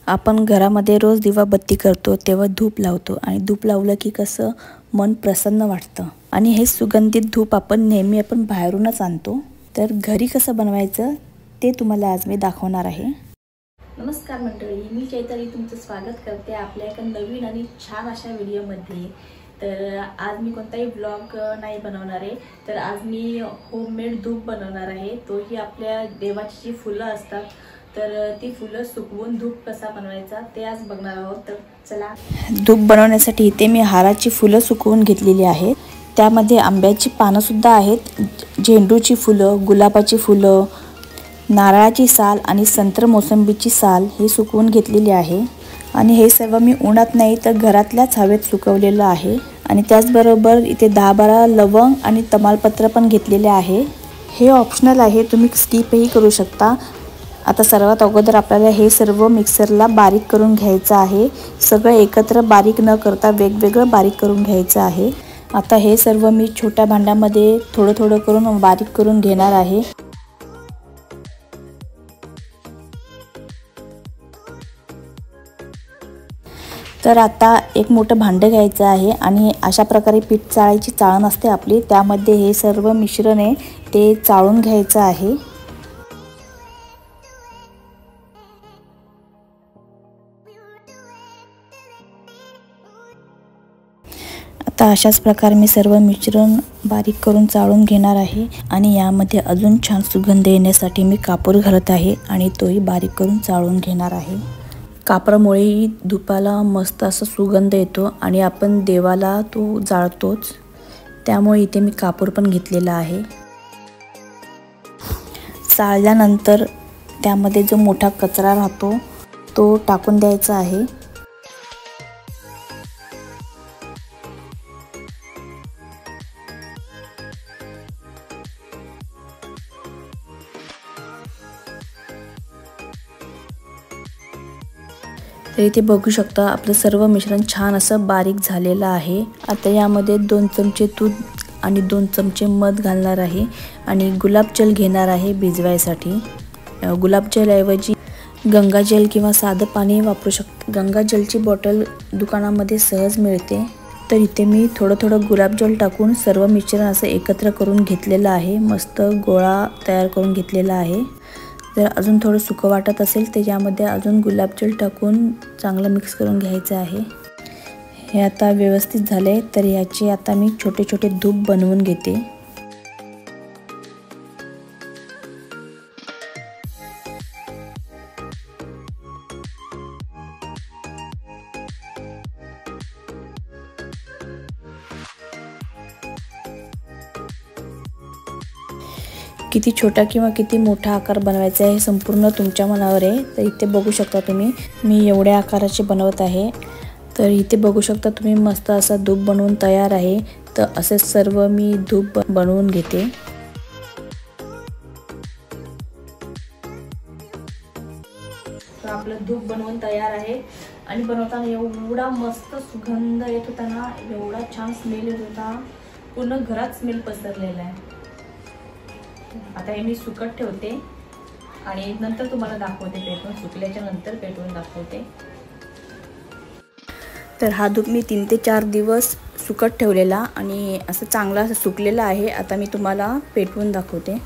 आपण घरामध्ये रोज दिवाबत्ती करतो तेव्हा धूप लावतो आणि धूप लावलं की कसं मन प्रसन्न वाटतं। आणि हे सुगंधित धूप आपण नेहमी बाहेरूनच आणतो। तर घरी कसं बनवायचं ते तुम्हाला आज मी दाखवणार आहे। नमस्कार मंडळी, मी चैताली तुमचं स्वागत करते आपल्या एका नवीन आणि छान अशा व्हिडिओमध्ये। तर आज मी कोणताही व्लॉग नाही बनवणार आहे, तर आज मी होममेड धूप बनवणार आहे। तोही आपल्या देवाची जी फुलं असतात तर ती फुलं सुकवून धूप कसा बनवायचा ते आज बघणार आहोत। तर चला। धूप बनवण्यासाठी इथे मी हाराची फुलं सुकवून घेतलेली आहेत। त्यामध्ये आंब्याची पानं सुद्धा आहेत, झेंडूची फुलं, गुलाबाची फुलं, नारळाची साल आणि संत्र मोसंबीची साल हे सुकवून घेतलेली आहे। आणि हे सर्व मी उन्हात नाही तर घरातल्याच हवेत सुकवलेलं आहे। आणि त्याचबरोबर इथे 10-12 लवंग आणि तमालपत्र पण घेतलेले आहे। हे ऑप्शनल आहे, तुम्ही स्किपही करू शकता। आता सर्वात अगोदर आपल्याला हे सर्व मिक्सरला बारीक करून घ्यायचं आहे। सगळं एकत्र बारीक न करता वेगवेगळं बारीक करून घ्यायचं आहे। आता हे सर्व मी छोट्या भांड्यामध्ये थोडं थोडं करून बारीक करून घेणार आहे। तर आता एक मोठं भांडं घ्यायचं आहे आणि अशा प्रकारे पीठ चाळायची चाळण असते आपली, त्यामध्ये हे सर्व मिश्रण आहे ते चाळून घ्यायचं आहे। आता अशाच प्रकारे मी सर्व मिश्रण बारीक करून चाळून घेणार आहे। आणि यामध्ये अजून छान सुगंध येण्यासाठी मी कापूर घालत आहे आणि तोही बारीक करून चाळून घेणार आहे। कापरामुळे धुपाला मस्त असा सुगंध येतो आणि आपण देवाला तो जाळतोच, त्यामुळे इथे मी कापूर पण घेतलेला आहे। चाळल्यानंतर त्यामध्ये जो मोठा कचरा राहतो तो टाकून द्यायचा आहे। तर इथे बघू शकता आपलं सर्व मिश्रण छान असं बारीक झालेलं आहे। आता यामध्ये 2 चमचे दूध आणि 2 चमचे मध घालणार आहे आणि गुलाबजल घेणार आहे भिजवायसाठी। गुलाबजल ऐवजी गंगाजल किंवा साधं पाणी वापरू शकता। गंगाजलची बॉटल दुकानामध्ये सहज मिळते। तर इथे मी थोडं थोडं गुलाबजल टाकून सर्व मिश्रण असं एकत्र करून घेतलेलं आहे। मस्त गोळा तयार करून घेतलेला आहे। जर अजून थोडं सुकं वाटत असेल त्याच्यामध्ये अजून गुलाबजल टाकून चांगलं मिक्स करून घ्यायचं आहे। हे आता व्यवस्थित झाले, तर याचे आता मी छोटे छोटे धूप बनवून घेते। किती छोटा किंवा किती मोठा आकार बनवायचा आहे हे संपूर्ण तुमच्या मनावर आहे। तर इथे बघू शकता तुम्ही मी एवढ्या आकाराचे बनवत आहे। तर इथे बघू शकता तुम्ही मस्त असा धूप बनवून तयार आहे। तर असे सर्व मी धूप बनवून घेते। तर आपलं धूप बनवून तयार आहे आणि बनवताना एवढा मस्त सुगंध येत होता ना, एवढा छान स्मेल येत होता, पूर्ण घरात स्मेल पसरलेला आहे। आता हे मी सुकत ठेवते आणि नंतर तुम्हाला दाखवते पेटवून, सुकल्याच्या नंतर पेटवून दाखवते। तर हा धूप मी 3 ते 4 दिवस सुकत ठेवलेला आणि असं चांगला सुकलेला आहे। आता मी तुम्हाला पेटवून दाखवते।